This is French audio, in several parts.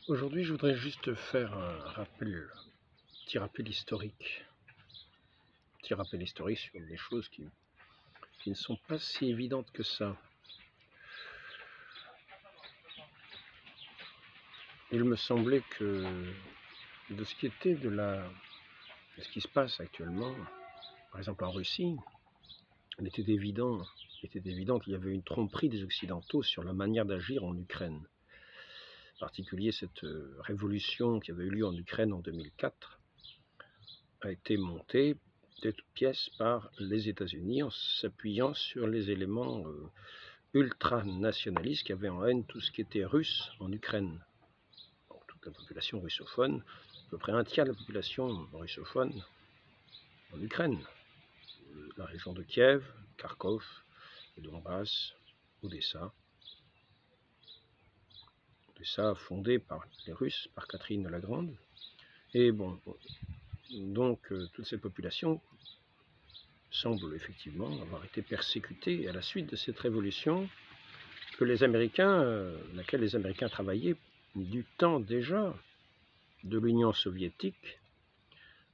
Aujourd'hui, je voudrais juste faire petit rappel historique. Petit rappel historique sur des choses qui ne sont pas si évidentes que ça. Il me semblait que de ce qui était de ce qui se passe actuellement, par exemple en Russie, il était évident qu'il y avait une tromperie des Occidentaux sur la manière d'agir en Ukraine. En particulier, cette révolution qui avait eu lieu en Ukraine en 2004 a été montée de toutes pièces par les États-Unis en s'appuyant sur les éléments ultranationalistes qui avaient en haine tout ce qui était russe en Ukraine. Donc, toute la population russophone, à peu près un tiers de la population russophone en Ukraine. La région de Kiev, Kharkov, le Donbass, Odessa. Odessa fondée par les Russes, par Catherine la Grande. Et bon, donc toute cette population semble effectivement avoir été persécutée à la suite de cette révolution que les Américains, laquelle les Américains travaillaient du temps déjà de l'Union soviétique,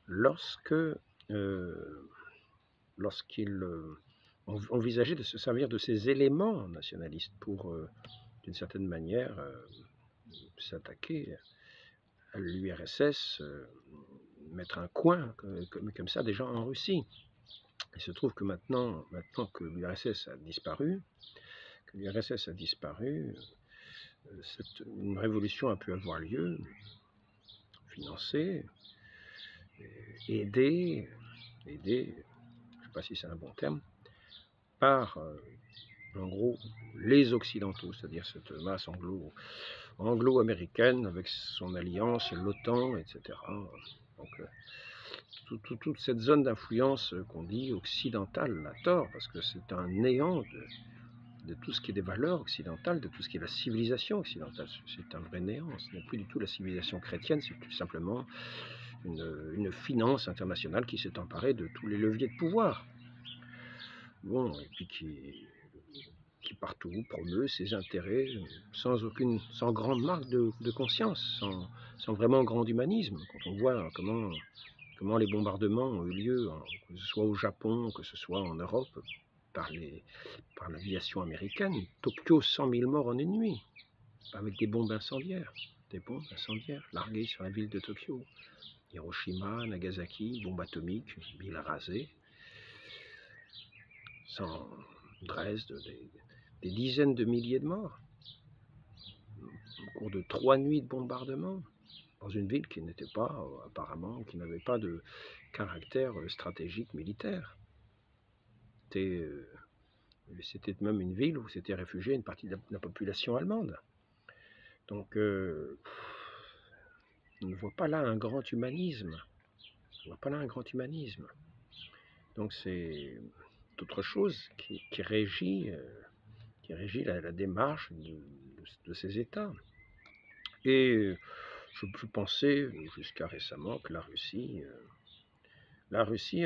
lorsqu'ils envisageaient de se servir de ces éléments nationalistes pour, d'une certaine manière, s'attaquer à l'URSS, mettre un coin comme ça déjà en Russie. Il se trouve que maintenant que l'URSS a disparu, une révolution a pu avoir lieu, financée, aidée, je ne sais pas si c'est un bon terme, par, en gros, les Occidentaux, c'est-à-dire cette masse anglo-américaine avec son alliance, l'OTAN, etc. Donc, toute cette zone d'influence qu'on dit occidentale, à tort, parce que c'est un néant de tout ce qui est des valeurs occidentales, de tout ce qui est la civilisation occidentale. C'est un vrai néant. Ce n'est plus du tout la civilisation chrétienne, c'est tout simplement une finance internationale qui s'est emparée de tous les leviers de pouvoir. Bon, et puis qui partout promeut ses intérêts sans grande marque de conscience, sans vraiment grand humanisme. Quand on voit comment les bombardements ont eu lieu, que ce soit au Japon, que ce soit en Europe, par l'aviation américaine, Tokyo, 100 000 morts en une nuit, avec des bombes incendiaires larguées sur la ville de Tokyo. Hiroshima, Nagasaki, bombe atomique, ville rasée, sans Dresde, des dizaines de milliers de morts, au cours de 3 nuits de bombardement, dans une ville qui n'était pas, apparemment, qui n'avait pas de caractère stratégique militaire. C'était même une ville où s'était réfugiée une partie de la population allemande. Donc, on ne voit pas là un grand humanisme. Donc, c'est autre chose qui régit la démarche de ces États. Et je pensais jusqu'à récemment que la Russie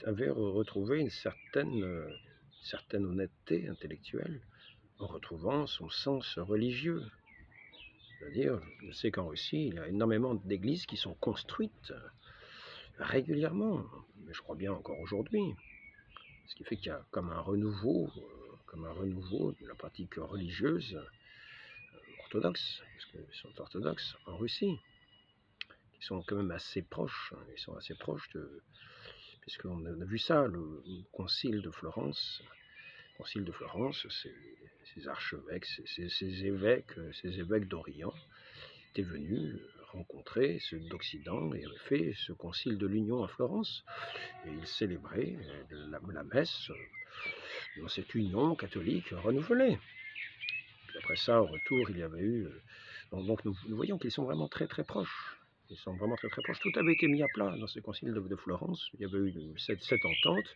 avait retrouvé une certaine honnêteté intellectuelle en retrouvant son sens religieux. C'est-à-dire, je sais qu'en Russie, il y a énormément d'églises qui sont construites régulièrement, mais je crois bien encore aujourd'hui. Ce qui fait qu'il y a comme un renouveau de la pratique religieuse orthodoxe, parce qu'ils sont orthodoxes en Russie, qui sont quand même assez proches, puisqu'on a vu ça, le concile de Florence, ces archevêques, ces évêques d'Orient étaient venus rencontrer ceux d'Occident et avaient fait ce concile de l'Union à Florence, et ils célébraient la messe dans cette union catholique renouvelée. Puis après ça, au retour, il y avait eu... Donc nous voyons qu'ils sont vraiment très très proches. Tout avait été mis à plat dans ce concile de Florence. Il y avait eu cette entente,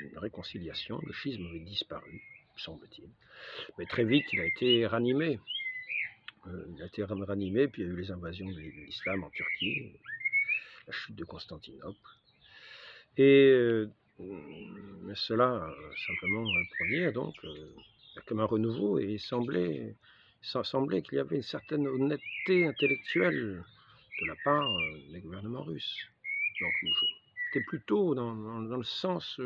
une réconciliation. Le schisme avait disparu, semble-t-il. Mais très vite, il a été ranimé. Puis il y a eu les invasions de l'islam en Turquie, la chute de Constantinople. Et cela, simplement pour dire, donc, comme un renouveau, et il semblait ça semblait qu'il y avait une certaine honnêteté intellectuelle de la part des gouvernements russes. Donc c'était plutôt dans le sens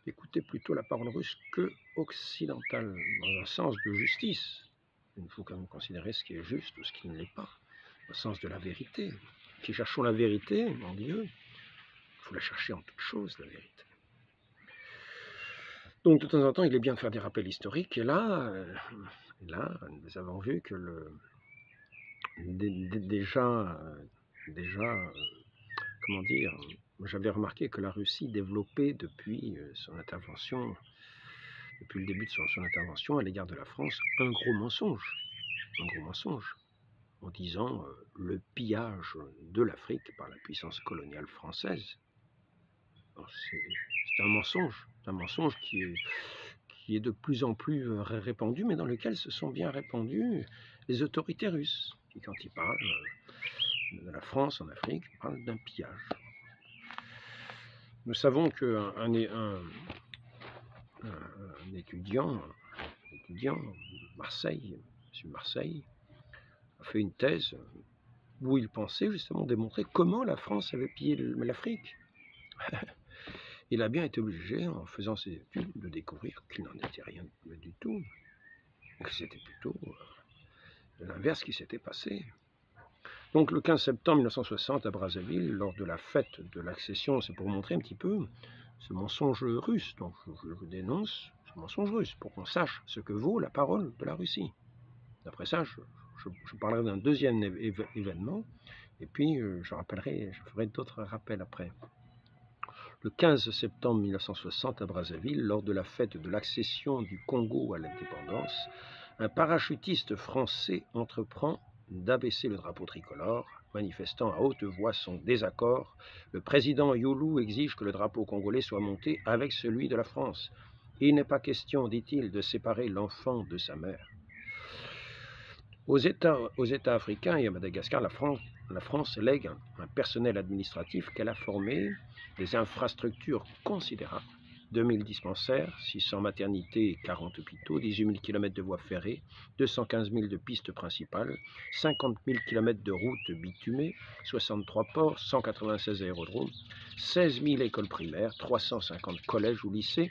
d'écouter plutôt la parole russe que occidentale, dans un sens de justice. Il faut quand même considérer ce qui est juste ou ce qui ne l'est pas, au sens de la vérité. Qui cherchons la vérité, mon Dieu, il faut la chercher en toute chose, la vérité. Donc de temps en temps, il est bien de faire des rappels historiques, et là nous avons vu que déjà, comment dire, j'avais remarqué que la Russie développait depuis son intervention, depuis le début de son intervention à l'égard de la France, un gros mensonge, en disant le pillage de l'Afrique par la puissance coloniale française. C'est un mensonge qui est de plus en plus répandu, mais dans lequel se sont bien répandues les autorités russes, qui quand ils parlent de la France en Afrique, ils parlent d'un pillage. Nous savons qu'un étudiant Marseille, M. Marseille, a fait une thèse où il pensait justement démontrer comment la France avait pillé l'Afrique. Il a bien été obligé, en faisant ses études, de découvrir qu'il n'en était rien du tout, que c'était plutôt l'inverse qui s'était passé. Donc le 15 septembre 1960 à Brazzaville, lors de la fête de l'accession, c'est pour montrer un petit peu ce mensonge russe. Donc je dénonce ce mensonge russe pour qu'on sache ce que vaut la parole de la Russie. Après ça, je parlerai d'un deuxième événement, et puis je ferai d'autres rappels après. Le 15 septembre 1960 à Brazzaville, lors de la fête de l'accession du Congo à l'indépendance, un parachutiste français entreprend d'abaisser le drapeau tricolore, manifestant à haute voix son désaccord. Le président Youlou exige que le drapeau congolais soit monté avec celui de la France. Il n'est pas question, dit-il, de séparer l'enfant de sa mère. Aux États africains et à Madagascar, la France lègue un personnel administratif qu'elle a formé, des infrastructures considérables, 2000 dispensaires, 600 maternités et 40 hôpitaux, 18 000 km de voies ferrées, 215 000 de pistes principales, 50 000 km de routes bitumées, 63 ports, 196 aérodromes, 16 000 écoles primaires, 350 collèges ou lycées.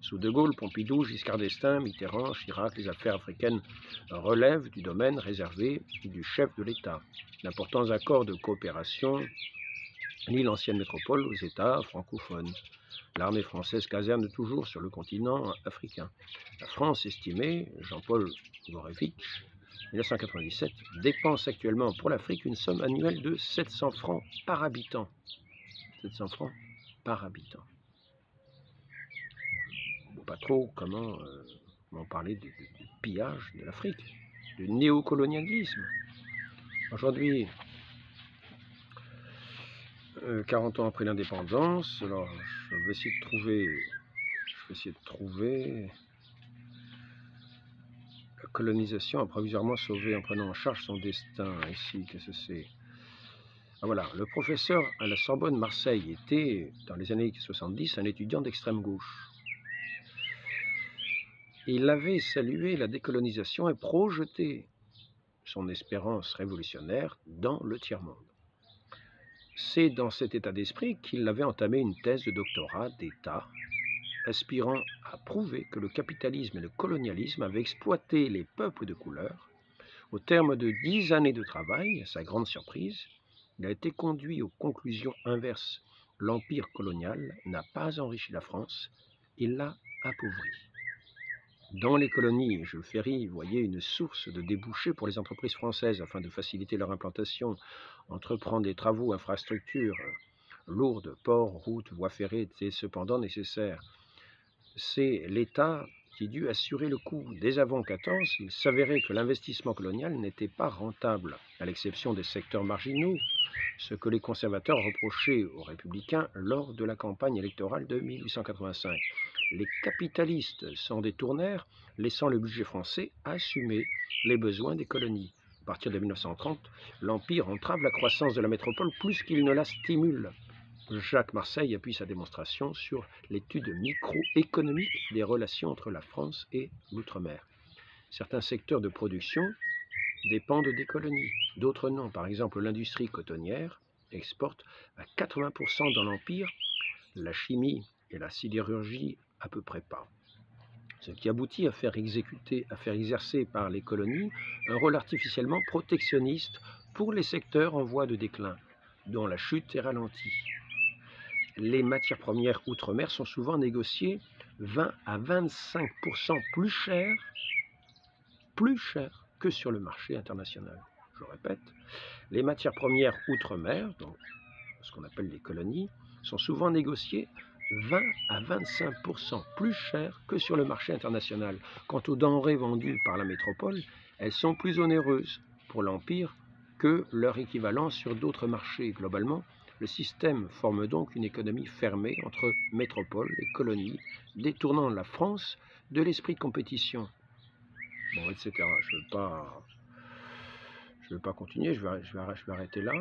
Sous De Gaulle, Pompidou, Giscard d'Estaing, Mitterrand, Chirac, les affaires africaines relèvent du domaine réservé du chef de l'État. D'importants accords de coopération lient l'ancienne métropole aux États francophones. L'armée française caserne toujours sur le continent africain. La France estimée, Jean-Paul Gourevitch, 1997, dépense actuellement pour l'Afrique une somme annuelle de 700 francs par habitant. 700 francs par habitant. Pas trop comment parler du pillage de l'Afrique, du néocolonialisme. Aujourd'hui, 40 ans après l'indépendance, alors je vais essayer de trouver la colonisation a provisoirement sauvé en prenant en charge son destin. Ici, qu'est-ce que c'est? Ah voilà, le professeur à la Sorbonne Marseille était, dans les années 70, un étudiant d'extrême gauche. Il avait salué la décolonisation et projeté son espérance révolutionnaire dans le tiers-monde. C'est dans cet état d'esprit qu'il avait entamé une thèse de doctorat d'État, aspirant à prouver que le capitalisme et le colonialisme avaient exploité les peuples de couleur. Au terme de 10 années de travail, à sa grande surprise, il a été conduit aux conclusions inverses. L'empire colonial n'a pas enrichi la France, il l'a appauvrie. Dans les colonies, Jules Ferry voyait une source de débouchés pour les entreprises françaises afin de faciliter leur implantation, entreprendre des travaux, infrastructures lourdes, ports, routes, voies ferrées étaient cependant nécessaires. C'est l'État qui dut assurer le coup. Dès avant 14, il s'avérait que l'investissement colonial n'était pas rentable, à l'exception des secteurs marginaux, ce que les conservateurs reprochaient aux républicains lors de la campagne électorale de 1885. Les capitalistes s'en détournèrent, laissant le budget français assumer les besoins des colonies. À partir de 1930, l'Empire entrave la croissance de la métropole plus qu'il ne la stimule. Jacques Marseille appuie sa démonstration sur l'étude microéconomique des relations entre la France et l'outre-mer. Certains secteurs de production dépendent des colonies, d'autres non. Par exemple, l'industrie cotonnière exporte à 80% dans l'Empire, la chimie et la sidérurgie à peu près pas. Ce qui aboutit à faire exercer par les colonies un rôle artificiellement protectionniste pour les secteurs en voie de déclin, dont la chute est ralentie. Les matières premières outre-mer sont souvent négociées 20 à 25% plus cher que sur le marché international. Je répète, les matières premières outre-mer, donc ce qu'on appelle les colonies, sont souvent négociées 20 à 25% plus cher que sur le marché international. Quant aux denrées vendues par la métropole, elles sont plus onéreuses pour l'Empire que leur équivalent sur d'autres marchés. Globalement, le système forme donc une économie fermée entre métropole et colonies, détournant la France de l'esprit de compétition. Bon, etc. Je ne veux pas continuer, je vais arrêter là.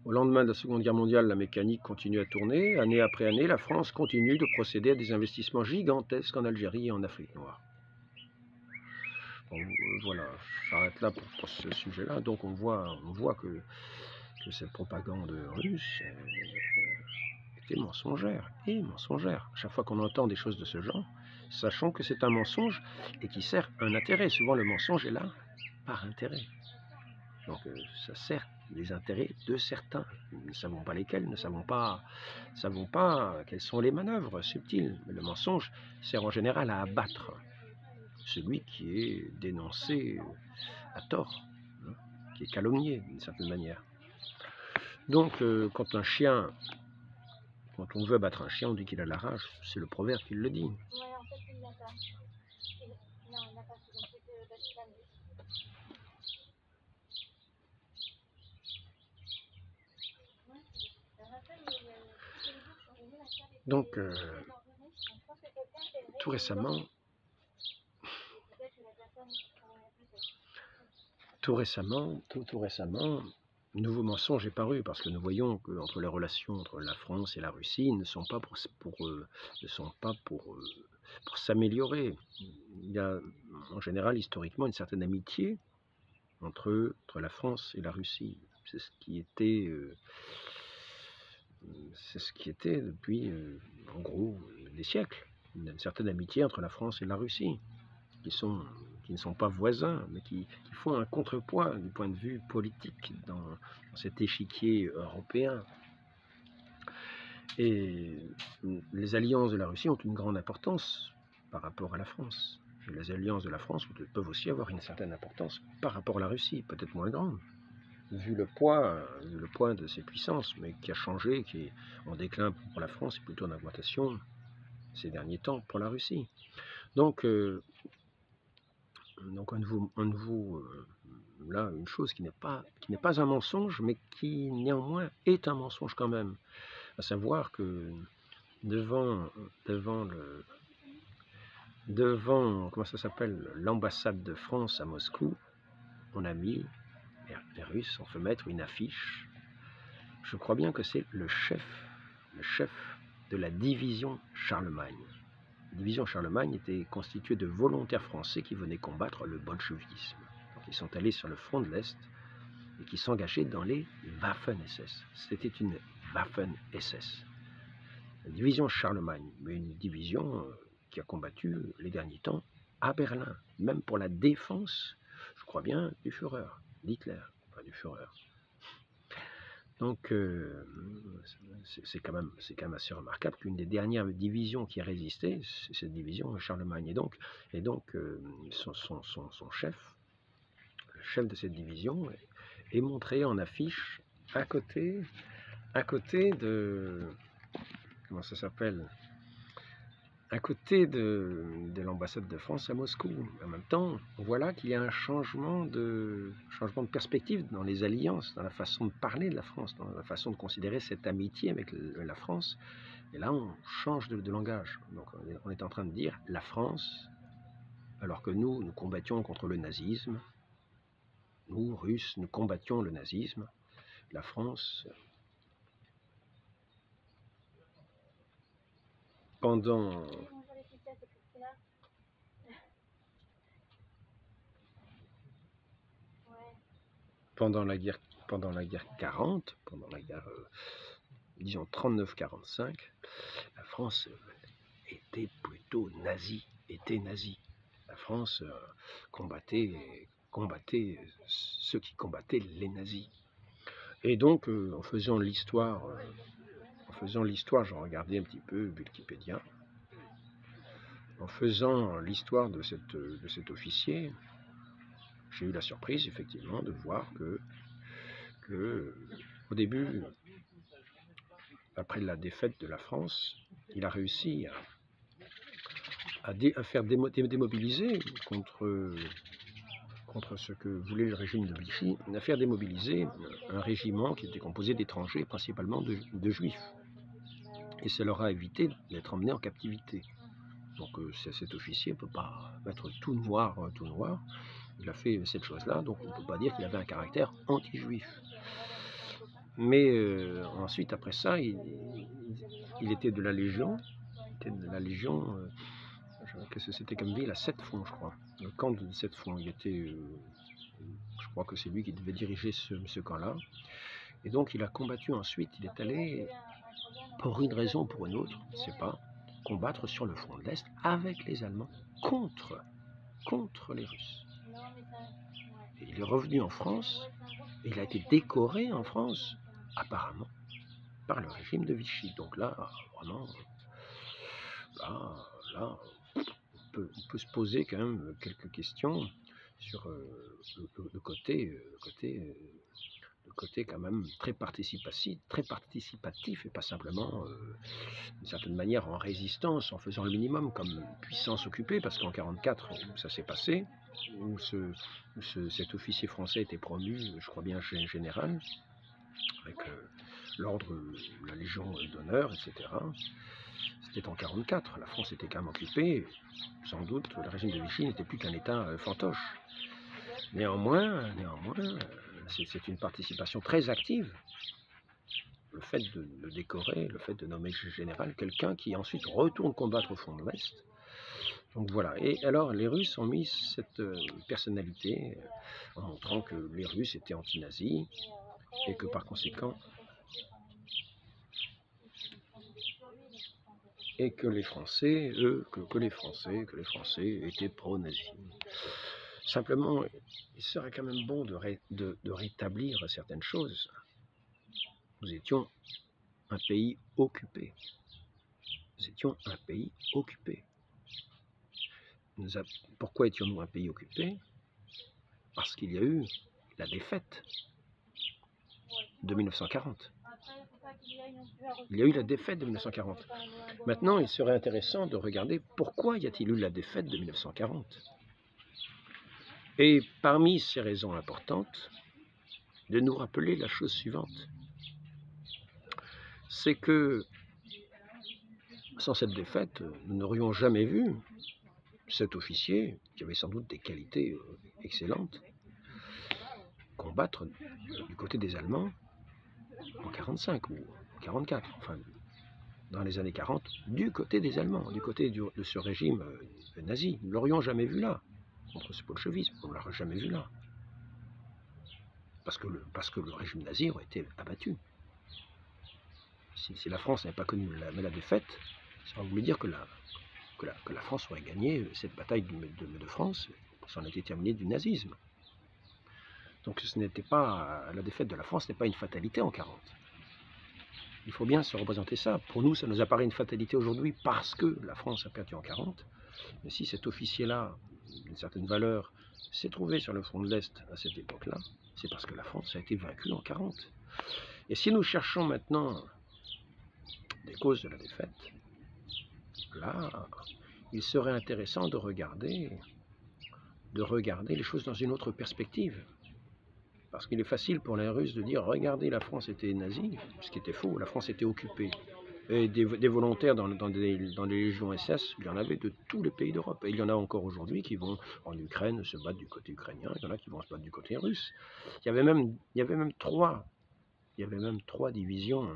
Au lendemain de la Seconde Guerre mondiale, la mécanique continue à tourner. Année après année, la France continue de procéder à des investissements gigantesques en Algérie et en Afrique noire. Bon, voilà, j'arrête là pour ce sujet-là. Donc on voit que cette propagande russe était mensongère, Chaque fois qu'on entend des choses de ce genre, sachant que c'est un mensonge et qui sert un intérêt. Souvent le mensonge est là par intérêt. Donc ça sert les intérêts de certains. Nous ne savons pas lesquels, nous ne savons pas quelles sont les manœuvres subtiles. Mais le mensonge sert en général à abattre celui qui est dénoncé à tort, hein, qui est calomnié d'une certaine manière. Donc quand on veut abattre un chien, on dit qu'il a la rage. C'est le proverbe qui le dit. Donc, tout récemment, nouveau mensonge est paru parce que nous voyons que entre les relations entre la France et la Russie ne sont pas pour s'améliorer. Il y a en général historiquement une certaine amitié entre la France et la Russie. C'est ce qui était depuis en gros des siècles. Une certaine amitié entre la France et la Russie, qui ne sont pas voisins, mais qui font un contrepoids du point de vue politique dans cet échiquier européen. Et les alliances de la Russie ont une grande importance par rapport à la France. Et les alliances de la France peuvent aussi avoir une certaine importance par rapport à la Russie, peut-être moins grande, vu le poids de ses puissances, mais qui a changé, qui est en déclin pour la France et plutôt en augmentation ces derniers temps pour la Russie. Donc un nouveau là, une chose qui n'est pas un mensonge, mais qui néanmoins est un mensonge quand même, à savoir que devant comment ça s'appelle, l'ambassade de France à Moscou, on a mis, les Russes ont fait mettre une affiche. Je crois bien que c'est le chef de la division Charlemagne. La division Charlemagne était constituée de volontaires français qui venaient combattre le bolchevisme. Donc ils sont allés sur le front de l'Est et qui s'engageaient dans les Waffen-SS. C'était une Waffen-SS. La division Charlemagne, mais une division qui a combattu les derniers temps à Berlin, même pour la défense, je crois bien, du Führer, d'Hitler, pas du Führer. Donc c'est quand même assez remarquable qu'une des dernières divisions qui a résisté, c'est cette division Charlemagne. Et donc son chef, le chef de cette division, est montré en affiche à côté de, comment ça s'appelle, à côté de l'ambassade de France à Moscou. En même temps, voilà qu'il y a un changement de perspective dans les alliances, dans la façon de parler de la France, dans la façon de considérer cette amitié avec la France. Et là, on change de langage. Donc, on est en train de dire la France, alors que nous combattions contre le nazisme. Nous, Russes, nous combattions le nazisme. La France pendant la guerre 40, pendant la guerre, disons 39-45, la France était plutôt nazie, La France combattait ceux qui combattaient les nazis. Et donc, en faisant l'histoire, je regardais un petit peu Wikipédia, en faisant l'histoire de cet officier, j'ai eu la surprise, effectivement, de voir que au début, après la défaite de la France, il a réussi à faire démobiliser contre ce que voulait le régime de Vichy, à faire démobiliser un régiment qui était composé d'étrangers, principalement de juifs. Et ça leur a évité d'être emmenés en captivité. Donc cet officier ne peut pas être tout noir. Il a fait cette chose-là, donc on ne peut pas dire qu'il avait un caractère anti-juif. Mais ensuite, après ça, il était de la Légion. Qu'est-ce que c'était comme ville? À Sept-Fonds, je crois. Le camp de Sept-Fonds. Il était, je crois que c'est lui qui devait diriger ce camp-là. Et donc, il a combattu ensuite. Il est allé, pour une raison ou pour une autre, je ne sais pas, combattre sur le front de l'Est avec les Allemands contre les Russes. Et il est revenu en France. Et il a été décoré en France, apparemment, par le régime de Vichy. Donc là, vraiment, là on peut se poser quand même quelques questions sur le côté quand même très participatif et pas simplement d'une certaine manière en résistance, en faisant le minimum comme puissance occupée, parce qu'en 1944, ça s'est passé, où cet officier français était promu, je crois bien, général, avec l'ordre, la Légion d'honneur, etc. C'était en 1944, la France était quand même occupée, sans doute le régime de Vichy n'était plus qu'un État fantoche. Néanmoins, c'est une participation très active, le fait de le décorer, le fait de nommer général quelqu'un qui ensuite retourne combattre au front de l'Ouest. Donc voilà, et alors les Russes ont mis cette personnalité en montrant que les Russes étaient anti-nazis et que par conséquent, et que les Français, que les Français étaient pro-nazis. Simplement, il serait quand même bon de rétablir certaines choses. Nous étions un pays occupé. Pourquoi étions-nous un pays occupé? Parce qu'il y a eu la défaite de 1940. Il y a eu la défaite de 1940. Maintenant, il serait intéressant de regarder pourquoi y a-t-il eu la défaite de 1940. Et parmi ces raisons importantes, de nous rappeler la chose suivante. C'est que sans cette défaite, nous n'aurions jamais vu cet officier, qui avait sans doute des qualités excellentes, combattre du côté des Allemands en 1945 ou en 1944, enfin dans les années 40, du côté des Allemands, du côté de ce régime nazi. Nous ne l'aurions jamais vu là, contre ce bolchevisme, on ne l'aurait jamais vu là. Parce que le régime nazi aurait été abattu. Si la France n'avait pas connu la défaite, ça aurait voulu dire que la France aurait gagné cette bataille de France, ça en était terminé du nazisme. Donc ce n'était pas, la défaite de la France n'est pas une fatalité en 1940. Il faut bien se représenter ça. Pour nous, ça nous apparaît une fatalité aujourd'hui parce que la France a perdu en 1940. Mais si cet officier-là, d'une certaine valeur, s'est trouvé sur le front de l'Est à cette époque-là, c'est parce que la France a été vaincue en 1940. Et si nous cherchons maintenant des causes de la défaite, là, il serait intéressant de regarder les choses dans une autre perspective. Parce qu'il est facile pour les Russes de dire « Regardez, la France était nazie », ce qui était faux, la France était occupée. Et des volontaires dans les légions SS, il y en avait de tous les pays d'Europe. Et il y en a encore aujourd'hui qui vont en Ukraine se battre du côté ukrainien, il y en a qui vont se battre du côté russe. Il y avait même trois divisions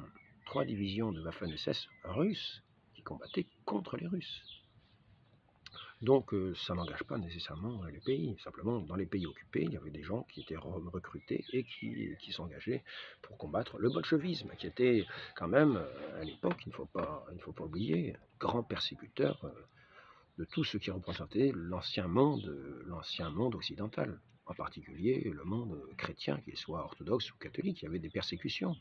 de Waffen-SS russes combattaient contre les Russes. Donc ça n'engage pas nécessairement les pays. Simplement, dans les pays occupés, il y avait des gens qui étaient recrutés et qui s'engageaient pour combattre le bolchevisme, qui était quand même, à l'époque, il ne faut pas oublier, grand persécuteur de tout ce qui représentait l'ancien monde occidental, en particulier le monde chrétien, qu'il soit orthodoxe ou catholique. Il y avait des persécutions.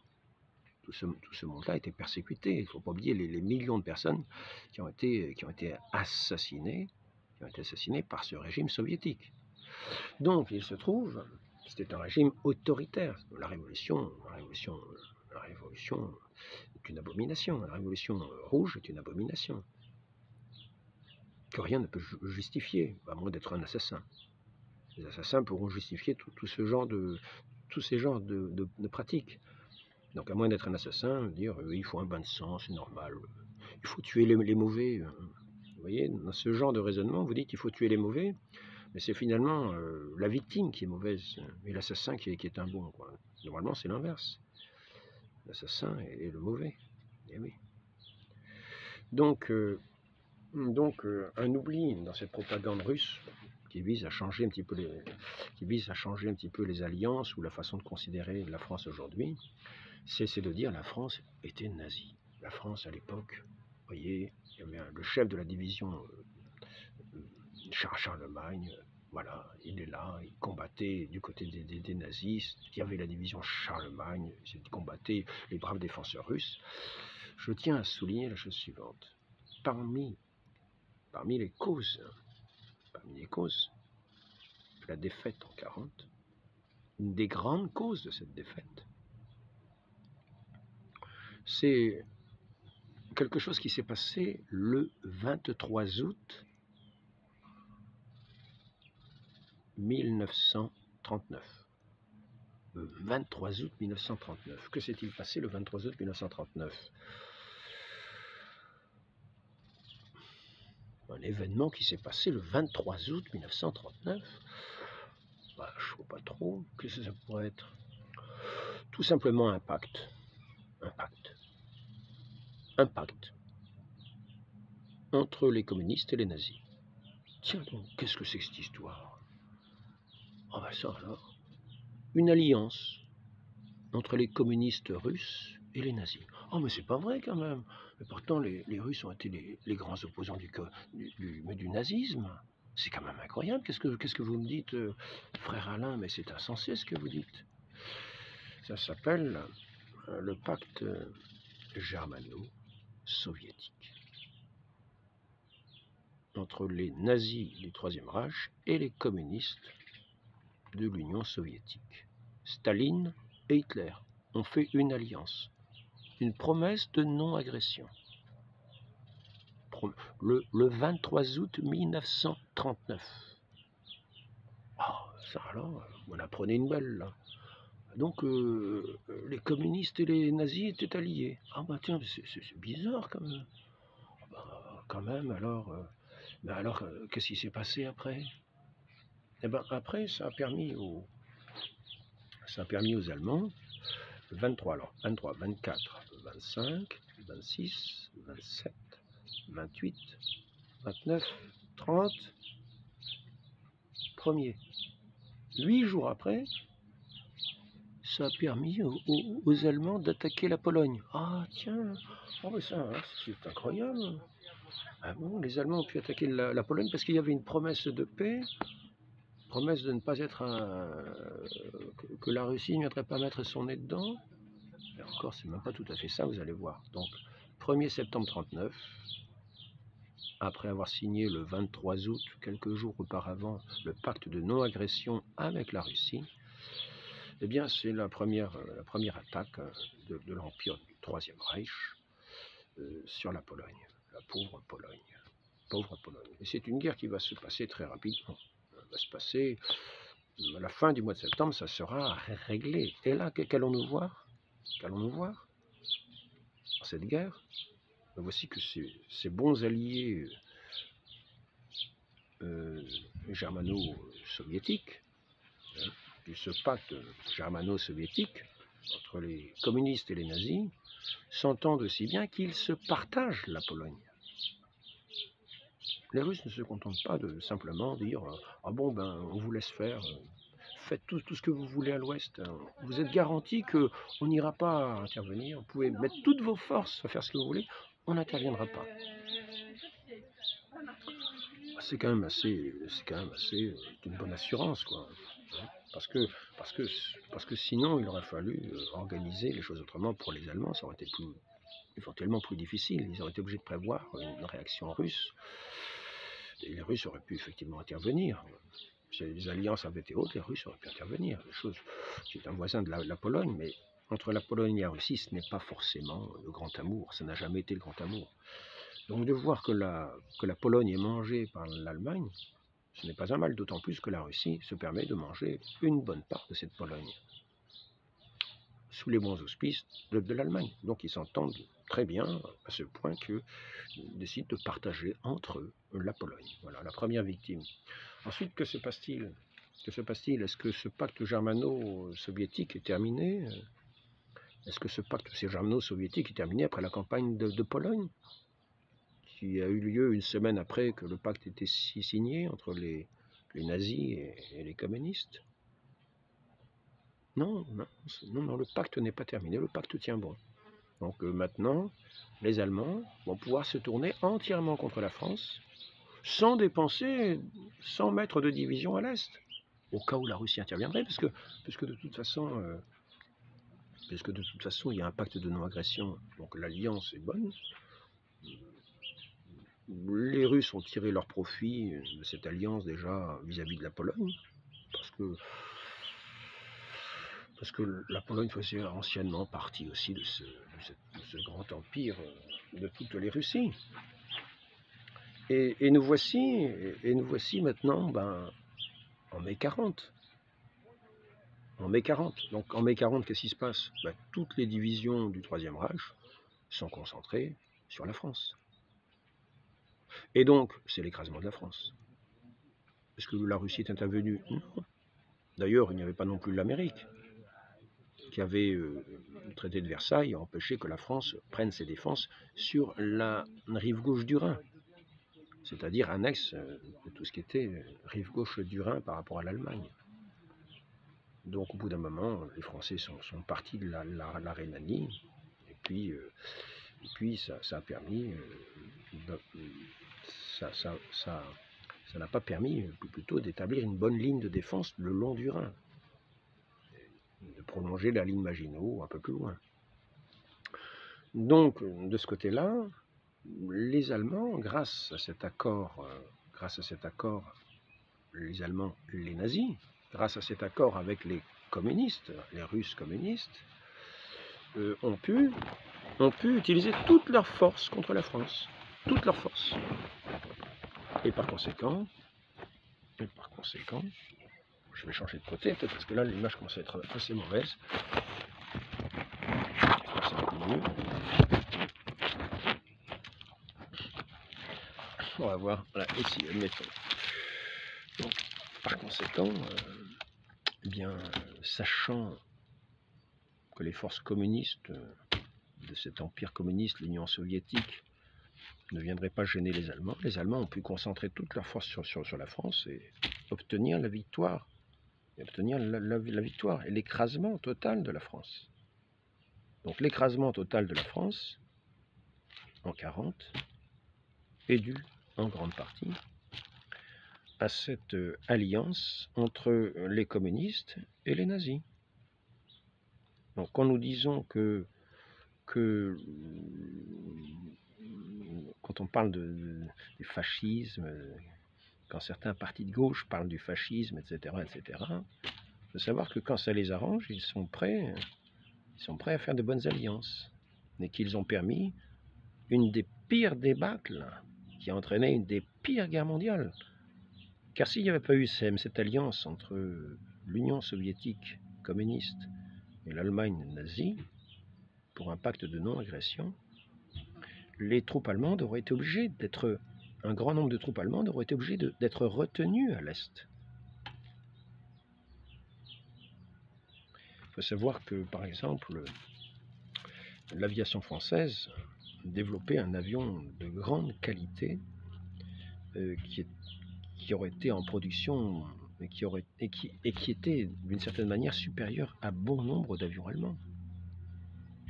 Tout ce monde-là était persécuté. Il ne faut pas oublier les millions de personnes qui ont été assassinées par ce régime soviétique. Donc il se trouve, c'était un régime autoritaire. La révolution est une abomination. La révolution rouge est une abomination que rien ne peut justifier, à moins d'être un assassin. Les assassins pourront justifier tous ces genres de pratiques. Donc à moins d'être un assassin, dire il faut un bain de sang, c'est normal. Il faut tuer les mauvais. Vous voyez, dans ce genre de raisonnement, vous dites qu'il faut tuer les mauvais, mais c'est finalement la victime qui est mauvaise, et l'assassin qui est un bon. Quoi. Normalement, c'est l'inverse. L'assassin est le mauvais. Et oui. Donc un oubli dans cette propagande russe qui vise à changer un petit peu les alliances ou la façon de considérer la France aujourd'hui, c'est de dire la France était nazie. La France à l'époque, vous voyez, il y avait le chef de la division Charlemagne, voilà, il est là, il combattait du côté des nazis, il y avait la division Charlemagne, il combattait les braves défenseurs russes. Je tiens à souligner la chose suivante. Parmi les causes de la défaite en 40, une des grandes causes de cette défaite, c'est quelque chose qui s'est passé le 23 août 1939. Le 23 août 1939. Que s'est-il passé le 23 août 1939 ? Un événement qui s'est passé le 23 août 1939. Je ne vois pas trop. Qu'est-ce que ça pourrait être ? Tout simplement un pacte. Un pacte entre les communistes et les nazis. Tiens donc, qu'est-ce que c'est que cette histoire ? Ah ben ça alors, une alliance entre les communistes russes et les nazis. Oh mais c'est pas vrai quand même. Mais pourtant les Russes ont été les grands opposants du nazisme. C'est quand même incroyable. Qu'est-ce que vous me dites, frère Alain? Mais c'est insensé ce que vous dites. Ça s'appelle le pacte germano-soviétique entre les nazis du Troisième Reich et les communistes de l'Union soviétique. Staline et Hitler ont fait une alliance, une promesse de non-agression. Le 23 août 1939. Ah, ça alors, on apprenait une belle là. Donc les communistes et les nazis étaient alliés. Ah bah tiens, c'est bizarre quand même. Quand même, alors, qu'est-ce qui s'est passé après? Eh ben après, ça a permis aux Allemands, le 23, 24, 25, 26, 27, 28, 29, 30, 1er. 8 jours après, ça a permis aux Allemands d'attaquer la Pologne. Ah tiens, oh mais ça, c'est incroyable. Ah bon, les Allemands ont pu attaquer la Pologne parce qu'il y avait une promesse de paix, promesse de ne pas être que la Russie ne viendrait pas mettre son nez dedans. Et encore, c'est même pas tout à fait ça, vous allez voir. Donc, 1er septembre 39, après avoir signé le 23 août, quelques jours auparavant, le pacte de non-agression avec la Russie, eh bien, c'est la première attaque de l'Empire du Troisième Reich sur la Pologne, la pauvre Pologne. Et c'est une guerre qui va se passer très rapidement. Elle va se passer à la fin du mois de septembre, ça sera réglé. Et là, qu'allons-nous voir dans cette guerre? Voici que ces bons alliés germano-soviétiques, de ce pacte germano-soviétique entre les communistes et les nazis, s'entendent aussi bien qu'ils se partagent la Pologne. Les Russes ne se contentent pas de simplement dire ah bon, ben, on vous laisse faire, faites tout ce que vous voulez à l'ouest. Vous êtes garanti qu'on n'ira pas intervenir. Vous pouvez mettre toutes vos forces à faire ce que vous voulez, on n'interviendra pas. C'est quand même assez d'une bonne assurance, quoi. Parce que sinon, il aurait fallu organiser les choses autrement pour les Allemands. Ça aurait été éventuellement plus difficile. Ils auraient été obligés de prévoir une réaction russe. Et les Russes auraient pu effectivement intervenir. Si les alliances avaient été hautes, les Russes auraient pu intervenir. C'est un voisin de la Pologne, mais entre la Pologne et la Russie, ce n'est pas forcément le grand amour. Ça n'a jamais été le grand amour. Donc de voir que la Pologne est mangée par l'Allemagne, ce n'est pas un mal, d'autant plus que la Russie se permet de manger une bonne part de cette Pologne, sous les bons auspices de l'Allemagne. Donc ils s'entendent très bien à ce point qu'ils décident de partager entre eux la Pologne. Voilà, la première victime. Ensuite, que se passe-t-il? Est-ce que ce pacte germano-soviétique est terminé? Est-ce que ce pacte germano-soviétique est terminé après la campagne de Pologne, qui a eu lieu une semaine après que le pacte était signé entre les nazis et les communistes? Non, le pacte n'est pas terminé, le pacte tient bon. Donc maintenant, les Allemands vont pouvoir se tourner entièrement contre la France, sans mettre de division à l'Est, au cas où la Russie interviendrait, puisque de toute façon, il y a un pacte de non-agression, donc l'alliance est bonne. Les Russes ont tiré leur profit de cette alliance déjà vis-à-vis de la Pologne, parce que la Pologne faisait anciennement partie aussi de ce grand empire de toutes les Russies. Et nous voici maintenant en mai 40. En mai 40. Donc en mai 40, qu'est-ce qui se passe? Toutes les divisions du Troisième Reich sont concentrées sur la France. Et donc, c'est l'écrasement de la France. Est-ce que la Russie est intervenue? Non. D'ailleurs, il n'y avait pas non plus l'Amérique, qui avait, le traité de Versailles, a empêché que la France prenne ses défenses sur la rive gauche du Rhin, c'est-à-dire annexe de tout ce qui était rive gauche du Rhin par rapport à l'Allemagne. Donc au bout d'un moment, les Français sont partis de la Rhénanie, et puis ça a permis, ça n'a pas permis plutôt d'établir une bonne ligne de défense le long du Rhin, de prolonger la ligne Maginot un peu plus loin. Donc de ce côté-là, les Allemands, grâce à cet accord, les Allemands, les nazis, grâce à cet accord avec les communistes, les Russes communistes, ont pu utiliser toute leur force contre la France, toute leur force. Et par conséquent, je vais changer de côté, peut-être parce que là l'image commence à être assez mauvaise. On va voir, voilà, ici, admettons. Donc, par conséquent, sachant que les forces communistes de cet empire communiste, l'Union soviétique, ne viendraient pas gêner les Allemands ont pu concentrer toute leur force sur la France et obtenir la victoire, la victoire et l'écrasement total de la France. Donc l'écrasement total de la France, en 40, est dû en grande partie à cette alliance entre les communistes et les nazis. Donc quand nous disons que quand on parle du fascisme, quand certains partis de gauche parlent du fascisme, etc., il faut savoir que quand ça les arrange, ils sont prêts à faire de bonnes alliances, et qu'ils ont permis une des pires débâcles qui a entraîné une des pires guerres mondiales. Car s'il n'y avait pas eu cette alliance entre l'Union soviétique communiste et l'Allemagne nazie, pour un pacte de non-agression, les troupes allemandes auraient été obligées un grand nombre de troupes allemandes auraient été obligées d'être retenues à l'Est. Il faut savoir que, par exemple, l'aviation française développait un avion de grande qualité qui auraient été en production et qui étaient d'une certaine manière supérieurs à bon nombre d'avions allemands.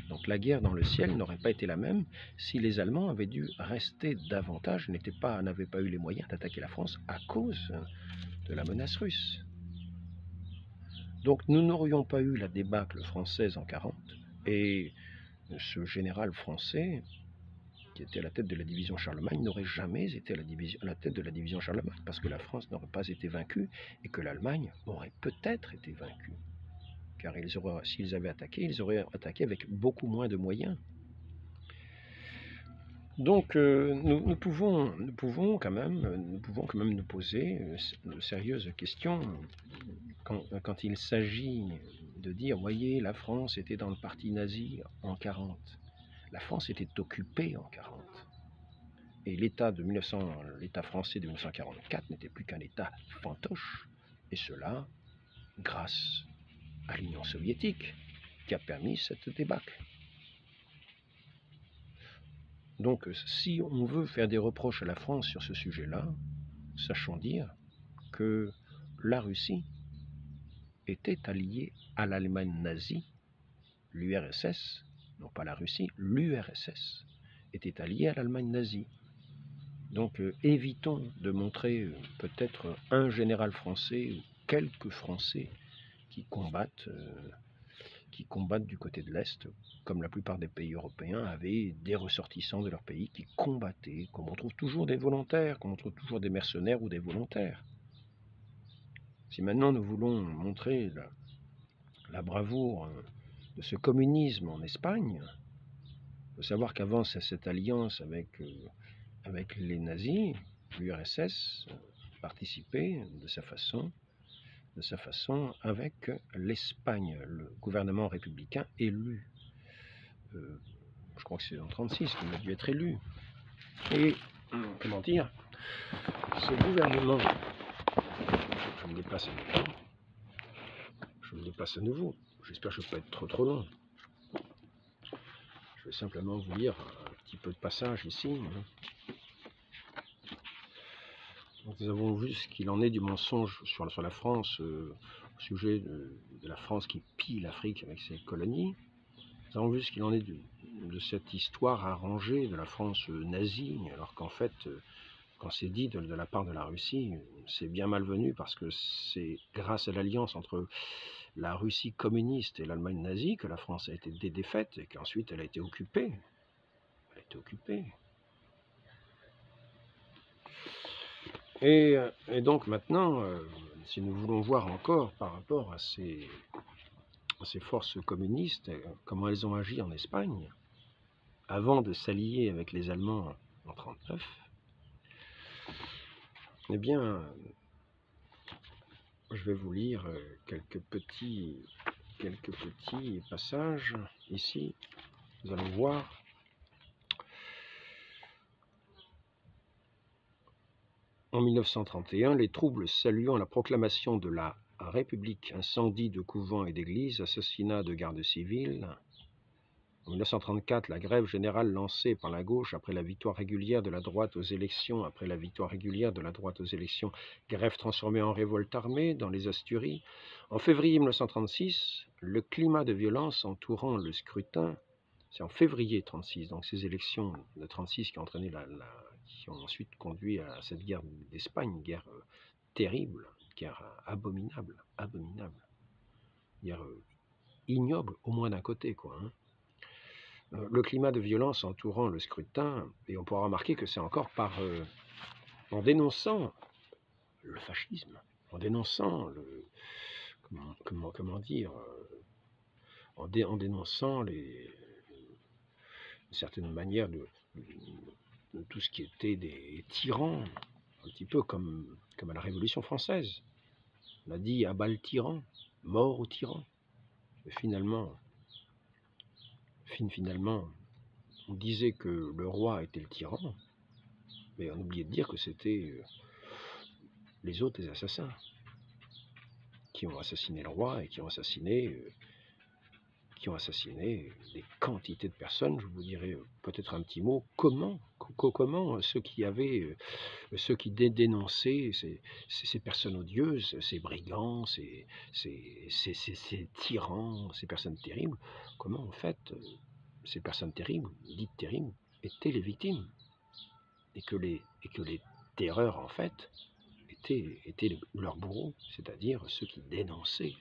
Donc la guerre dans le ciel n'aurait pas été la même si les Allemands avaient dû rester davantage, n'avaient pas eu les moyens d'attaquer la France à cause de la menace russe. Donc nous n'aurions pas eu la débâcle française en 40 et ce général français qui était à la tête de la division Charlemagne n'aurait jamais été à la tête de la division Charlemagne parce que la France n'aurait pas été vaincue et que l'Allemagne aurait peut-être été vaincue. Car s'ils avaient attaqué, ils auraient attaqué avec beaucoup moins de moyens. Donc nous pouvons quand même nous poser de sérieuses questions quand il s'agit de dire, voyez, la France était dans le parti nazi en 40. La France était occupée en 40. Et l'État français de 1944 n'était plus qu'un État fantoche. Et cela grâce à l'Union soviétique qui a permis cette débâcle. Donc si on veut faire des reproches à la France sur ce sujet-là, sachons dire que la Russie était alliée à l'Allemagne nazie, l'URSS, non pas la Russie, l'URSS était alliée à l'Allemagne nazie. Donc évitons de montrer peut-être un général français ou quelques Français qui combattent du côté de l'Est, comme la plupart des pays européens avaient des ressortissants de leur pays qui combattaient, comme on trouve toujours des volontaires, comme on trouve toujours des mercenaires ou des volontaires. Si maintenant nous voulons montrer la bravoure de ce communisme en Espagne, il faut savoir qu'avant cette alliance avec les nazis, l'URSS participait de sa façon avec l'Espagne, le gouvernement républicain élu. Je crois que c'est en 1936 qu'il a dû être élu. Et, comment dire, ce gouvernement, je me déplace à nouveau, j'espère que je ne vais pas être trop long. Je vais simplement vous lire un petit peu de passage ici. Donc, nous avons vu ce qu'il en est du mensonge sur la France, au sujet de la France qui pille l'Afrique avec ses colonies. Nous avons vu ce qu'il en est de cette histoire arrangée de la France nazie, alors qu'en fait, quand c'est dit de la part de la Russie, c'est bien malvenu parce que c'est grâce à l'alliance entre la Russie communiste et l'Allemagne nazie que la France a été défaite et qu'ensuite elle a été occupée. Elle a été occupée. Et donc maintenant, si nous voulons voir encore par rapport à ces forces communistes, comment elles ont agi en Espagne, avant de s'allier avec les Allemands en 1939, eh bien, je vais vous lire quelques petits passages ici. Nous allons voir. En 1931, les troubles saluant la proclamation de la République, incendie de couvents et d'églises, assassinat de gardes civils. En 1934, la grève générale lancée par la gauche après la victoire régulière de la droite aux élections, grève transformée en révolte armée dans les Asturies. En février 1936, le climat de violence entourant le scrutin, c'est en février 1936, donc ces élections de 1936 qui ont entraîné qui ont ensuite conduit à cette guerre d'Espagne, guerre terrible, guerre abominable, guerre ignoble, au moins d'un côté, quoi. Le climat de violence entourant le scrutin, et on pourra remarquer que c'est encore en dénonçant le fascisme, en dénonçant en dénonçant une certaine manière de tout ce qui était des tyrans, un petit peu comme à la Révolution française. On a dit « à bas le tyran, mort au tyran ». Mais finalement, on disait que le roi était le tyran, mais on oubliait de dire que c'était les autres, les assassins, qui ont assassiné le roi et qui ont assassiné des quantités de personnes. Je vous dirai peut-être un petit mot, comment comment ceux qui dénonçaient ces personnes odieuses, ces brigands, ces tyrans, ces personnes terribles, comment en fait ces personnes terribles, dites terribles, étaient les victimes, et que les terreurs en fait étaient leurs bourreaux, c'est-à-dire ceux qui dénonçaient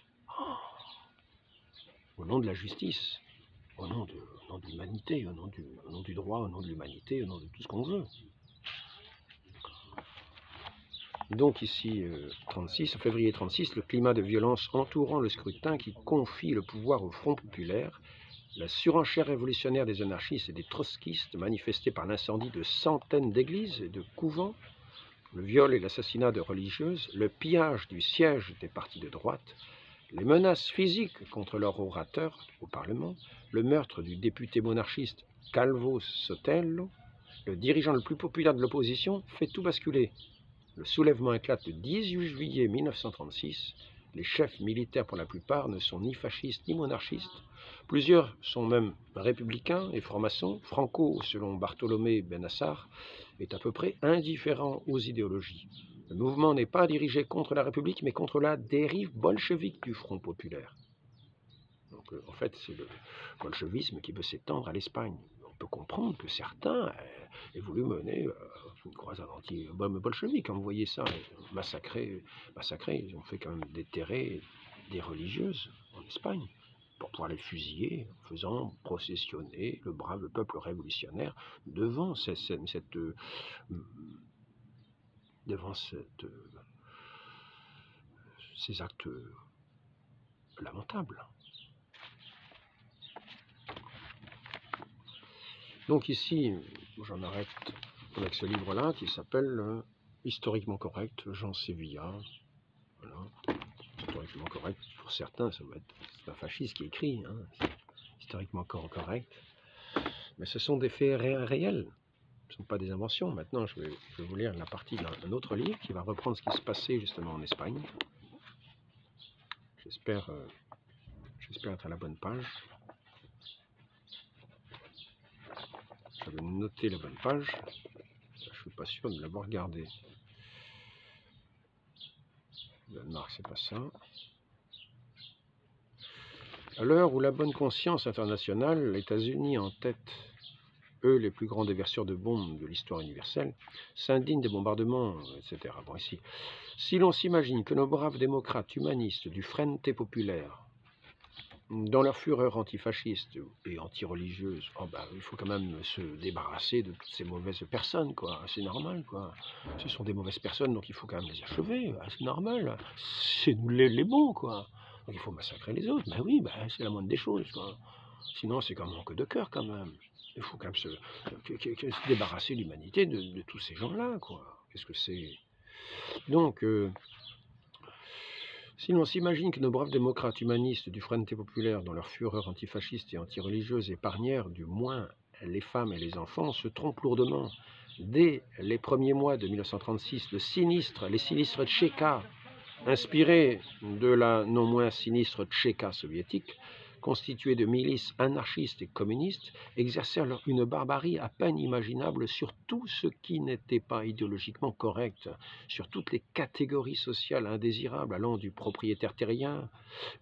au nom de la justice, au nom de l'humanité, au nom du droit, au nom de l'humanité, au nom de tout ce qu'on veut. Donc ici, 36, en février 36, le climat de violence entourant le scrutin qui confie le pouvoir au Front populaire, la surenchère révolutionnaire des anarchistes et des trotskistes manifestée par l'incendie de centaines d'églises et de couvents, le viol et l'assassinat de religieuses, le pillage du siège des partis de droite, les menaces physiques contre leurs orateurs au Parlement, le meurtre du député monarchiste Calvo Sotelo, le dirigeant le plus populaire de l'opposition, fait tout basculer. Le soulèvement éclate le 18 juillet 1936. Les chefs militaires, pour la plupart, ne sont ni fascistes ni monarchistes. Plusieurs sont même républicains et francs-maçons. Franco, selon Bartholomé Benassar, est à peu près indifférent aux idéologies. Le mouvement n'est pas dirigé contre la République, mais contre la dérive bolchevique du Front populaire. Donc, en fait, c'est le bolchevisme qui veut s'étendre à l'Espagne. On peut comprendre que certains aient voulu mener une croisade anti-bolchevique. Quand vous voyez ça, massacrer, ils ont fait quand même déterrer des religieuses en Espagne pour pouvoir les fusiller, en faisant processionner le brave peuple révolutionnaire devant ces actes lamentables. Donc ici, j'en arrête avec ce livre-là qui s'appelle Historiquement correct, Jean Sévilla. Voilà. Historiquement correct, pour certains, c'est un fasciste qui écrit, hein. Historiquement correct. Mais ce sont des faits réels, ce ne sont pas des inventions. Maintenant, je vais vous lire la partie d'un autre livre qui va reprendre ce qui se passait justement en Espagne. J'espère être à la bonne page. J'avais noté la bonne page. Je ne suis pas sûr de l'avoir gardée. Danemark, c'est pas ça. À l'heure où la bonne conscience internationale, les États-Unis en tête, eux les plus grands déverseurs de bombes de l'histoire universelle, s'indignent des bombardements, etc. Bon, ici, si l'on s'imagine que nos braves démocrates humanistes du Frente populaire, dans leur fureur antifasciste et anti-religieuse, il faut quand même se débarrasser de toutes ces mauvaises personnes, quoi. C'est normal, quoi. Ce sont des mauvaises personnes, donc il faut quand même les achever. C'est normal. C'est nous les bons, quoi. Donc il faut massacrer les autres. Ben oui, c'est la moindre des choses, quoi. Sinon, c'est qu'un manque de cœur, quand même. Il faut quand même se débarrasser l'humanité de tous ces gens-là, quoi. Qu'est-ce que c'est? Donc, si l'on s'imagine que nos braves démocrates humanistes du Frente populaire, dans leur fureur antifasciste et antireligieuse, épargnèrent du moins les femmes et les enfants, se trompent lourdement. Dès les premiers mois de 1936, les sinistres Tchékas, inspirés de la non moins sinistre Tchéka soviétique, constitués de milices anarchistes et communistes, exercèrent une barbarie à peine imaginable sur tout ce qui n'était pas idéologiquement correct, sur toutes les catégories sociales indésirables allant du propriétaire terrien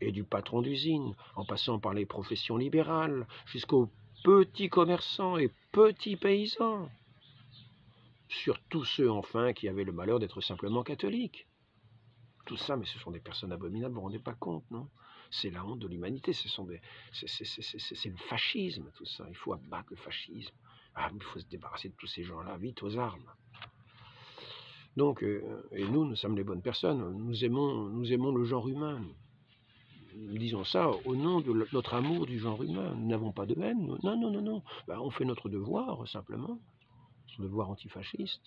et du patron d'usine, en passant par les professions libérales, jusqu'aux petits commerçants et petits paysans, sur tous ceux enfin qui avaient le malheur d'être simplement catholiques. Tout ça, mais ce sont des personnes abominables, vous ne vous rendez pas compte, non? C'est la honte de l'humanité, c'est le fascisme, tout ça. Il faut abattre le fascisme. Il faut se débarrasser de tous ces gens-là, vite aux armes. Donc, et nous sommes les bonnes personnes, nous aimons le genre humain. Nous disons ça au nom de notre amour du genre humain. Nous n'avons pas de haine. Non. On fait notre devoir, simplement. Notre devoir antifasciste.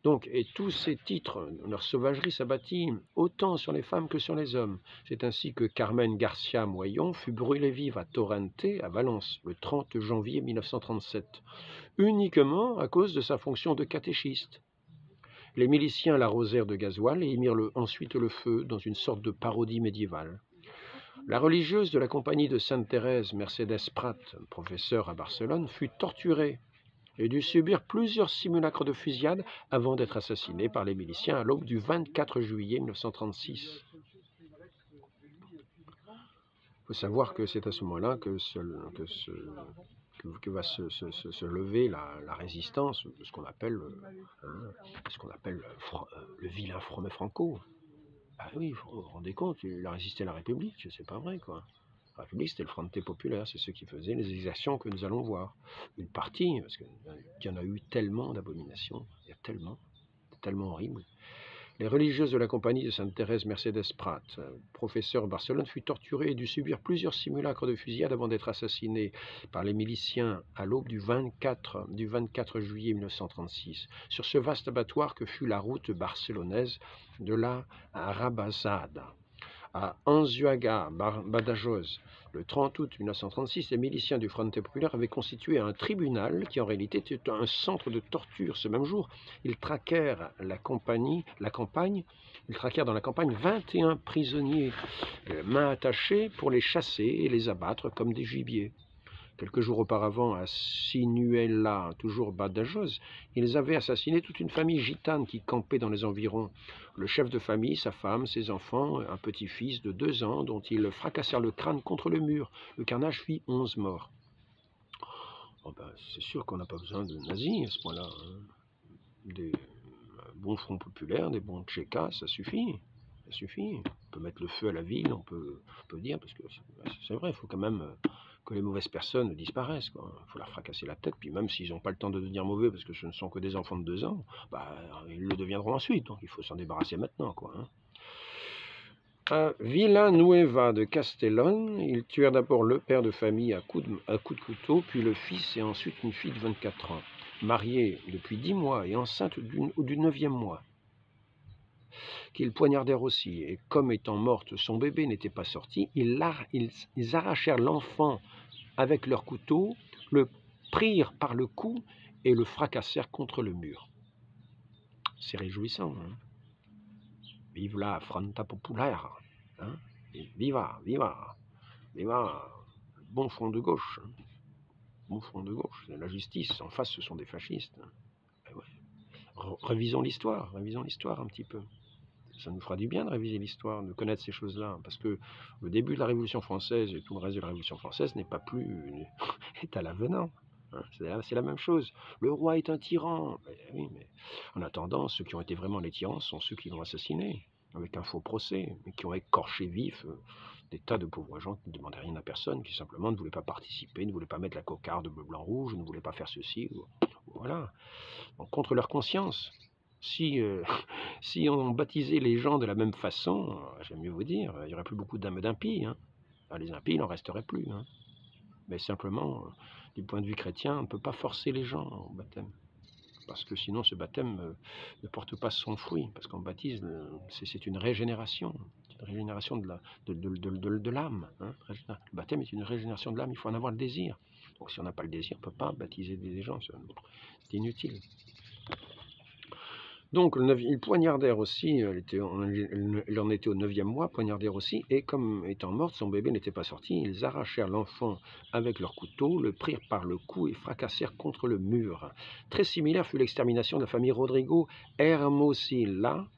Donc, et tous ces titres, leur sauvagerie s'abattit autant sur les femmes que sur les hommes. C'est ainsi que Carmen Garcia Moyon fut brûlée vive à Torrente, à Valence, le 30 janvier 1937, uniquement à cause de sa fonction de catéchiste. Les miliciens l'arrosèrent de gasoil et y mirent ensuite le feu dans une sorte de parodie médiévale. La religieuse de la compagnie de Sainte-Thérèse, Mercedes Prat, professeure à Barcelone, fut torturée et dut subir plusieurs simulacres de fusillade avant d'être assassiné par les miliciens à l'aube du 24 juillet 1936. Il faut savoir que c'est à ce moment-là que va se lever la résistance de ce qu'on appelle, le vilain Franco. Ah oui, vous vous rendez compte, il a résisté à la République, c'est pas vrai quoi. La République, c'était le Front populaire, c'est ceux qui faisaient les exactions que nous allons voir. Une partie, parce qu'il y en a eu tellement d'abominations, il y a tellement horrible. Les religieuses de la compagnie de Sainte Thérèse Mercedes Prat, professeur à Barcelone, fut torturée et dut subir plusieurs simulacres de fusillade avant d'être assassinée par les miliciens à l'aube du 24 juillet 1936, sur ce vaste abattoir que fut la route barcelonaise de la Rabasada. À Anzuaga, Badajoz, le 30 août 1936, les miliciens du Front populaire avaient constitué un tribunal qui en réalité était un centre de torture. Ce même jour, ils traquèrent dans la campagne 21 prisonniers, mains attachées, pour les chasser et les abattre comme des gibiers. Quelques jours auparavant, à Sinuela, toujours Badajoz, ils avaient assassiné toute une famille gitane qui campait dans les environs. Le chef de famille, sa femme, ses enfants, un petit-fils de 2 ans dont ils fracassèrent le crâne contre le mur. Le carnage fit 11 morts. Oh ben, c'est sûr qu'on n'a pas besoin de nazis à ce point-là. Hein. Des bons fronts populaires, des bons tchékas, ça suffit. Ça suffit. On peut mettre le feu à la ville, on peut dire, parce que c'est vrai, il faut quand même que les mauvaises personnes disparaissent. Il faut leur fracasser la tête, puis même s'ils n'ont pas le temps de devenir mauvais, parce que ce ne sont que des enfants de 2 ans, bah, ils le deviendront ensuite, donc il faut s'en débarrasser maintenant. Hein. À Villanueva de Castellón, ils tuèrent d'abord le père de famille à coups de couteau, puis le fils et ensuite une fille de 24 ans, mariée depuis 10 mois et enceinte du 9e mois, qu'ils poignardèrent aussi, et comme étant morte, son bébé n'était pas sorti, ils arrachèrent l'enfant avec leur couteau, le prirent par le cou et le fracassèrent contre le mur. C'est réjouissant. Hein. Vive la Fronta Populaire. Hein. Viva, viva, viva. Bon front de gauche. Hein. Bon front de gauche. La justice, en face, ce sont des fascistes. Ouais. Revisons l'histoire un petit peu. Ça nous fera du bien de réviser l'histoire, de connaître ces choses-là, parce que le début de la Révolution française et tout le reste de la Révolution française n'est pas plus est à l'avenant. Hein, c'est la même chose. Le roi est un tyran. Oui, mais en attendant, ceux qui ont été vraiment les tyrans sont ceux qui l'ont assassiné, avec un faux procès, mais qui ont écorché vif des tas de pauvres gens qui ne demandaient rien à personne, qui simplement ne voulaient pas participer, ne voulaient pas mettre la cocarde bleu, blanc, rouge, ne voulaient pas faire ceci. Voilà. Donc, contre leur conscience. Si on baptisait les gens de la même façon, j'aime mieux vous dire, il n'y aurait plus beaucoup d'âmes d'impies. Hein. Les impies, il n'en resterait plus. Hein. Mais simplement, du point de vue chrétien, on ne peut pas forcer les gens au baptême. Parce que sinon, ce baptême ne porte pas son fruit. Parce qu'on baptise, c'est une régénération. C'est une régénération de l'âme. Hein. Le baptême est une régénération de l'âme, il faut en avoir le désir. Donc si on n'a pas le désir, on ne peut pas baptiser des gens. C'est inutile. Donc, ils poignardèrent aussi, il en était au 9e mois, poignardèrent aussi, et comme étant morte, son bébé n'était pas sorti, ils arrachèrent l'enfant avec leur couteau, le prirent par le cou et fracassèrent contre le mur. Très similaire fut l'extermination de la famille Rodrigo Hermosilla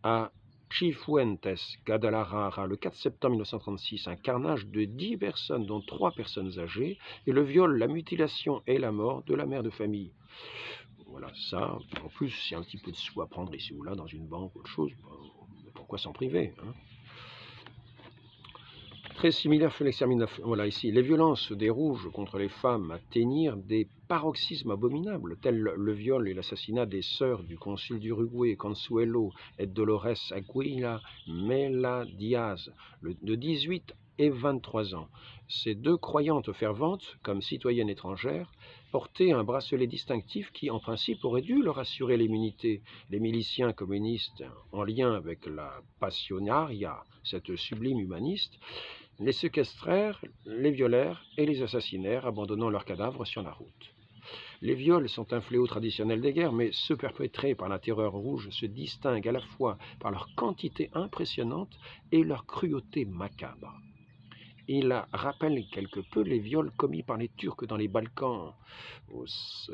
à Cifuentes, Guadalajara, le 4 septembre 1936, un carnage de 10 personnes, dont 3 personnes âgées, et le viol, la mutilation et la mort de la mère de famille. Voilà, ça, en plus, s'il y a un petit peu de sous à prendre ici ou là, dans une banque ou autre chose, pourquoi s'en priver hein. Très similaire fut l'extermination. Voilà, ici, les violences des Rouges contre les femmes atteignirent des paroxysmes abominables, tels le viol et l'assassinat des sœurs du consul d'Uruguay, Consuelo et Dolores Aguila Mela Diaz, de 18 et 23 ans. Ces 2 croyantes ferventes, comme citoyennes étrangères, portaient un bracelet distinctif qui, en principe, aurait dû leur assurer l'immunité. Les miliciens communistes, en lien avec la Passionaria, cette sublime humaniste, les séquestrèrent, les violèrent et les assassinèrent, abandonnant leurs cadavres sur la route. Les viols sont un fléau traditionnel des guerres, mais ceux perpétrés par la terreur rouge se distinguent à la fois par leur quantité impressionnante et leur cruauté macabre. Il rappelle quelque peu les viols commis par les Turcs dans les Balkans au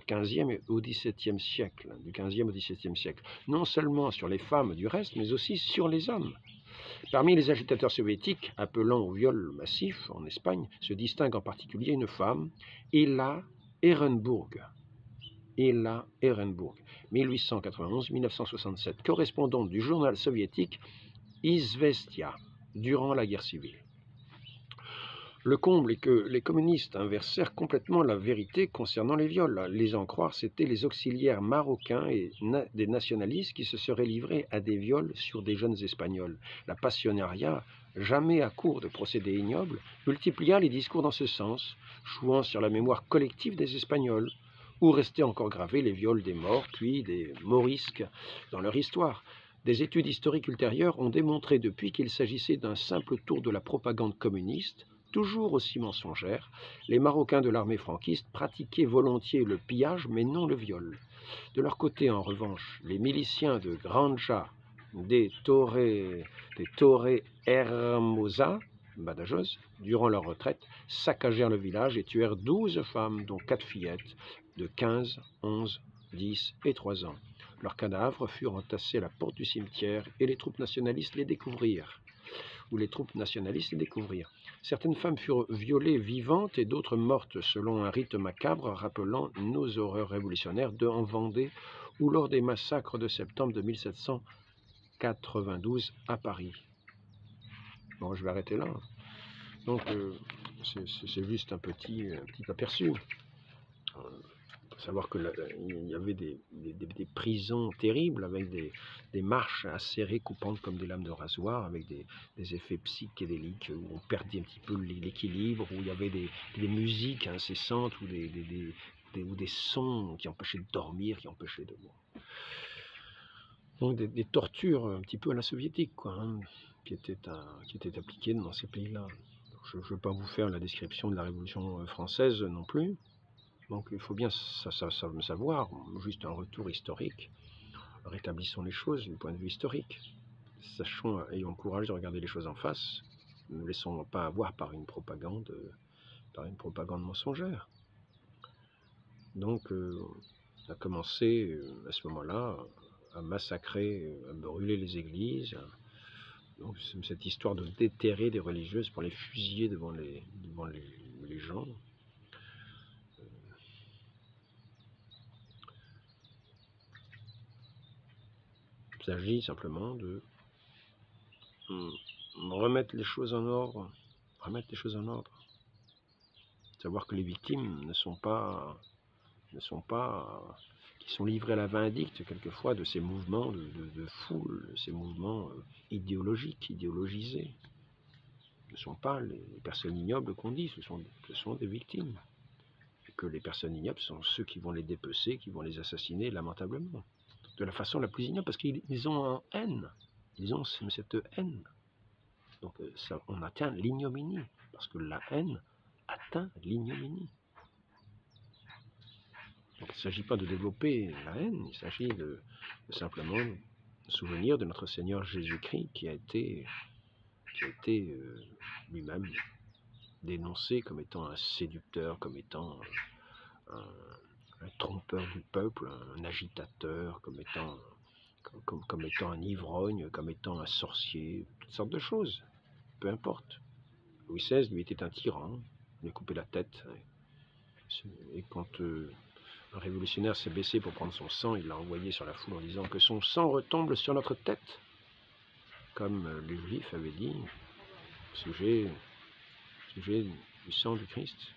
XVe et au XVIIe siècle, du XVe au XVIIe siècle. Non seulement sur les femmes du reste, mais aussi sur les hommes. Parmi les agitateurs soviétiques appelant au viol massif en Espagne, se distingue en particulier une femme, Ella Ehrenburg. Ella Ehrenburg, 1891-1967, correspondante du journal soviétique Izvestia, durant la guerre civile. Le comble est que les communistes inversèrent complètement la vérité concernant les viols. Les en croire, c'étaient les auxiliaires marocains et des nationalistes qui se seraient livrés à des viols sur des jeunes Espagnols. La passionnariat, jamais à court de procédés ignobles, multiplia les discours dans ce sens, jouant sur la mémoire collective des Espagnols, où restaient encore gravés les viols des morts, puis des morisques dans leur histoire. Des études historiques ultérieures ont démontré depuis qu'il s'agissait d'un simple tour de la propagande communiste, toujours aussi mensongère. Les Marocains de l'armée franquiste pratiquaient volontiers le pillage, mais non le viol. De leur côté, en revanche, les miliciens de Granja, des Torre Hermosa, Badajoz, durant leur retraite, saccagèrent le village et tuèrent 12 femmes, dont 4 fillettes de 15, 11, 10 et 3 ans. Leurs cadavres furent entassés à la porte du cimetière et les troupes nationalistes les découvrirent. Certaines femmes furent violées vivantes et d'autres mortes selon un rite macabre rappelant nos horreurs révolutionnaires en Vendée ou lors des massacres de septembre de 1792 à Paris. Bon, je vais arrêter là. Donc, c'est juste un petit aperçu. Il faut savoir qu'il y avait des prisons terribles avec des marches acérées coupantes comme des lames de rasoir, avec des effets psychédéliques où on perdait un petit peu l'équilibre, où il y avait des musiques incessantes ou des sons qui empêchaient de dormir, qui empêchaient de... Donc des tortures un petit peu à la soviétique, quoi, hein, qui étaient appliquées dans ces pays-là. Je ne veux pas vous faire la description de la Révolution française non plus. Donc il faut bien savoir, juste un retour historique, rétablissons les choses du point de vue historique. Sachons, ayons le courage de regarder les choses en face, ne nous laissons pas avoir par une propagande mensongère. Donc on a commencé à ce moment-là à massacrer, à brûler les églises. Donc cette histoire de déterrer des religieuses pour les fusiller devant les gens. Il s'agit simplement de remettre les choses en ordre, savoir que les victimes ne sont pas qui sont livrés à la vindicte quelquefois de ces mouvements de foule, ces mouvements idéologiques, idéologisés. Ce ne sont pas les personnes ignobles qu'on dit, ce sont des victimes. Et que les personnes ignobles sont ceux qui vont les dépecer, qui vont les assassiner lamentablement. De la façon la plus ignoble, parce qu'ils ont en haine. Ils ont cette haine. Donc on atteint l'ignominie, parce que la haine atteint l'ignominie. Donc il ne s'agit pas de développer la haine, il s'agit de simplement souvenir de notre Seigneur Jésus-Christ qui a été lui-même dénoncé comme étant un séducteur, comme étant un trompeur du peuple, un agitateur, comme étant un ivrogne, comme étant un sorcier, toutes sortes de choses, peu importe. Louis XVI, lui, était un tyran, il lui a coupé la tête, et quand un révolutionnaire s'est baissé pour prendre son sang, il l'a envoyé sur la foule en disant que son sang retombe sur notre tête, comme les Juifs avaient dit, sujet du sang du Christ.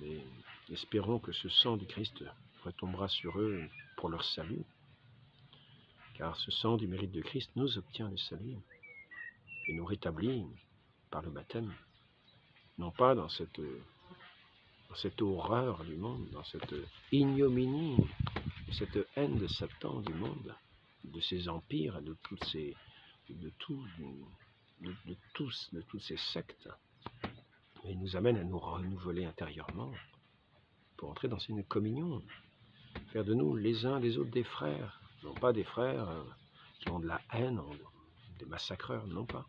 Mais espérons que ce sang du Christ retombera sur eux pour leur salut, car ce sang du mérite de Christ nous obtient le salut et nous rétablit par le baptême, non pas dans cette horreur du monde, dans cette ignominie, cette haine de Satan du monde, de ses empires, de toutes ces sectes. Et il nous amène à nous renouveler intérieurement pour entrer dans une communion, faire de nous les uns des autres des frères, non pas des frères qui ont de la haine, des massacreurs, non pas.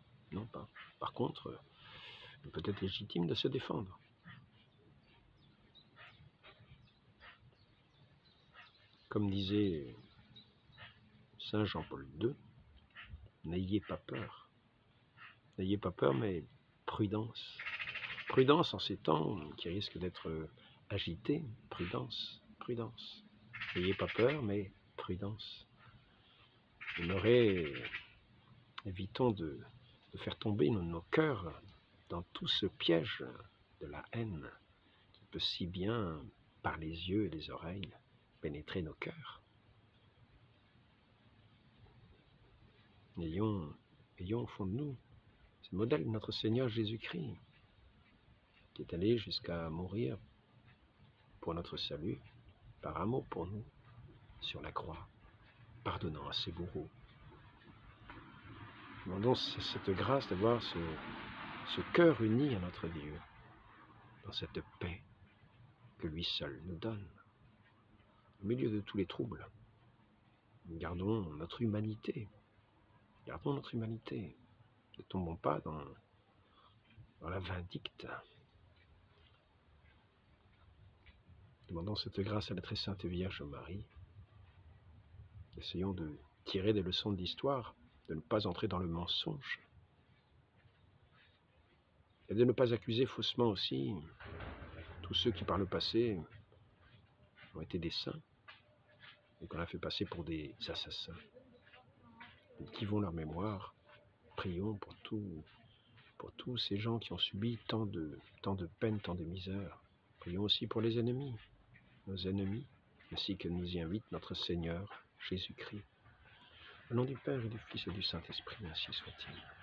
Par contre, peut-être légitime de se défendre. Comme disait Saint Jean-Paul II, n'ayez pas peur. N'ayez pas peur, mais prudence. Prudence en ces temps qui risquent d'être agités. Prudence, prudence. N'ayez pas peur, mais prudence. Évitons de faire tomber nos cœurs dans tout ce piège de la haine qui peut si bien, par les yeux et les oreilles, pénétrer nos cœurs. Ayons au fond de nous ce modèle de notre Seigneur Jésus-Christ, qui est allé jusqu'à mourir pour notre salut, par amour pour nous, sur la croix, pardonnant à ses bourreaux. Demandons cette grâce d'avoir ce cœur uni à notre Dieu, dans cette paix que lui seul nous donne, au milieu de tous les troubles. Gardons notre humanité. Gardons notre humanité. Ne tombons pas dans la vindicte. Demandons cette grâce à la très sainte Vierge Marie. Essayons de tirer des leçons de l'histoire, de ne pas entrer dans le mensonge. Et de ne pas accuser faussement aussi tous ceux qui par le passé ont été des saints et qu'on a fait passer pour des assassins. Cultivons leur mémoire, prions pour tous ces gens qui ont subi tant de peine, tant de misère. Prions aussi pour les ennemis, nos ennemis, ainsi que nous y invite notre Seigneur Jésus-Christ. Au nom du Père et du Fils et du Saint-Esprit, ainsi soit-il.